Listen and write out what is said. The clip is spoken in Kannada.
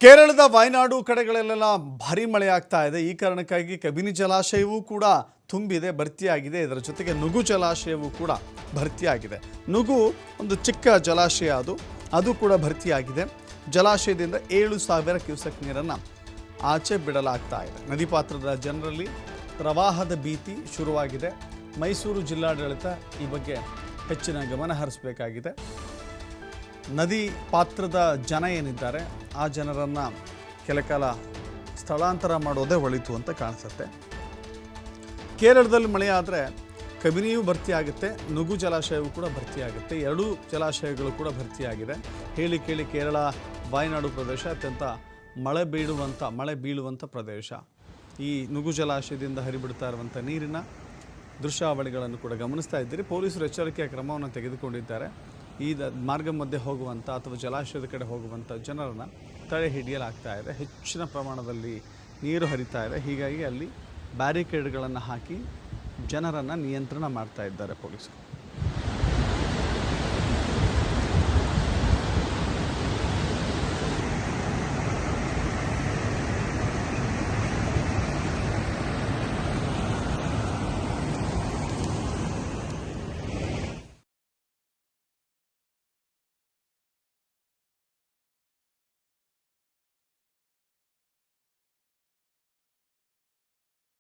ಕೇರಳದ ವಯನಾಡು ಕಡೆಗಳಲ್ಲೆಲ್ಲ ಭಾರಿ ಮಳೆ ಆಗ್ತಾ ಇದೆ. ಈ ಕಾರಣಕ್ಕಾಗಿ ಕಬಿನಿ ಜಲಾಶಯವೂ ಕೂಡ ತುಂಬಿದೆ, ಭರ್ತಿಯಾಗಿದೆ. ಇದರ ಜೊತೆಗೆ ನುಗು ಜಲಾಶಯವೂ ಕೂಡ ಭರ್ತಿಯಾಗಿದೆ. ನುಗು ಒಂದು ಚಿಕ್ಕ ಜಲಾಶಯ, ಅದು ಕೂಡ ಭರ್ತಿಯಾಗಿದೆ. ಜಲಾಶಯದಿಂದ 7,000 ಕ್ಯೂಸೆಕ್ ನೀರನ್ನು ಆಚೆ ಬಿಡಲಾಗ್ತಾ ಇದೆ. ನದಿ ಪಾತ್ರದ ಜನರಲ್ಲಿ ಪ್ರವಾಹದ ಭೀತಿ ಶುರುವಾಗಿದೆ. ಮೈಸೂರು ಜಿಲ್ಲಾಡಳಿತ ಈ ಬಗ್ಗೆ ಹೆಚ್ಚಿನ ಗಮನ ಹರಿಸಬೇಕಾಗಿದೆ. ನದಿ ಪಾತ್ರದ ಜನ ಏನಿದ್ದಾರೆ ಆ ಜನರನ್ನು ಕೆಲಕಾಲ ಸ್ಥಳಾಂತರ ಮಾಡೋದೇ ಒಳಿತು ಅಂತ ಕಾಣಿಸುತ್ತೆ. ಕೇರಳದಲ್ಲಿ ಮಳೆ ಆದರೆ ಕಬಿನಿಯೂ ಭರ್ತಿಯಾಗುತ್ತೆ, ನುಗು ಜಲಾಶಯವೂ ಕೂಡ ಭರ್ತಿಯಾಗುತ್ತೆ. ಎರಡೂ ಜಲಾಶಯಗಳು ಕೂಡ ಭರ್ತಿಯಾಗಿದೆ. ಹೇಳಿ ಕೇಳಿ ಕೇರಳ ವಯನಾಡು ಪ್ರದೇಶ ಅತ್ಯಂತ ಮಳೆ ಬೀಳುವಂಥ ಪ್ರದೇಶ. ಈ ನುಗು ಜಲಾಶಯದಿಂದ ಹರಿಬಿಡ್ತಾ ಇರುವಂಥ ನೀರಿನ ದೃಶ್ಯಾವಳಿಗಳನ್ನು ಕೂಡ ಗಮನಿಸ್ತಾ ಇದ್ದೀರಿ. ಪೊಲೀಸರು ಎಚ್ಚರಿಕೆಯ ಕ್ರಮವನ್ನು ತೆಗೆದುಕೊಂಡಿದ್ದಾರೆ. ಈ ಮಾರ್ಗ ಮಧ್ಯೆ ಹೋಗುವಂಥ ಅಥವಾ ಜಲಾಶಯದ ಕಡೆ ಹೋಗುವಂಥ ಜನರನ್ನು ತಡೆ ಹಿಡಿಯಲಾಗ್ತಾ ಇದೆ. ಹೆಚ್ಚಿನ ಪ್ರಮಾಣದಲ್ಲಿ ನೀರು ಹರಿತಾ ಇದೆ. ಹೀಗಾಗಿ ಅಲ್ಲಿ ಬ್ಯಾರಿಕೇಡ್ಗಳನ್ನು ಹಾಕಿ ಜನರನ್ನು ನಿಯಂತ್ರಣ ಮಾಡ್ತಾ ಇದ್ದಾರೆ ಪೊಲೀಸರು.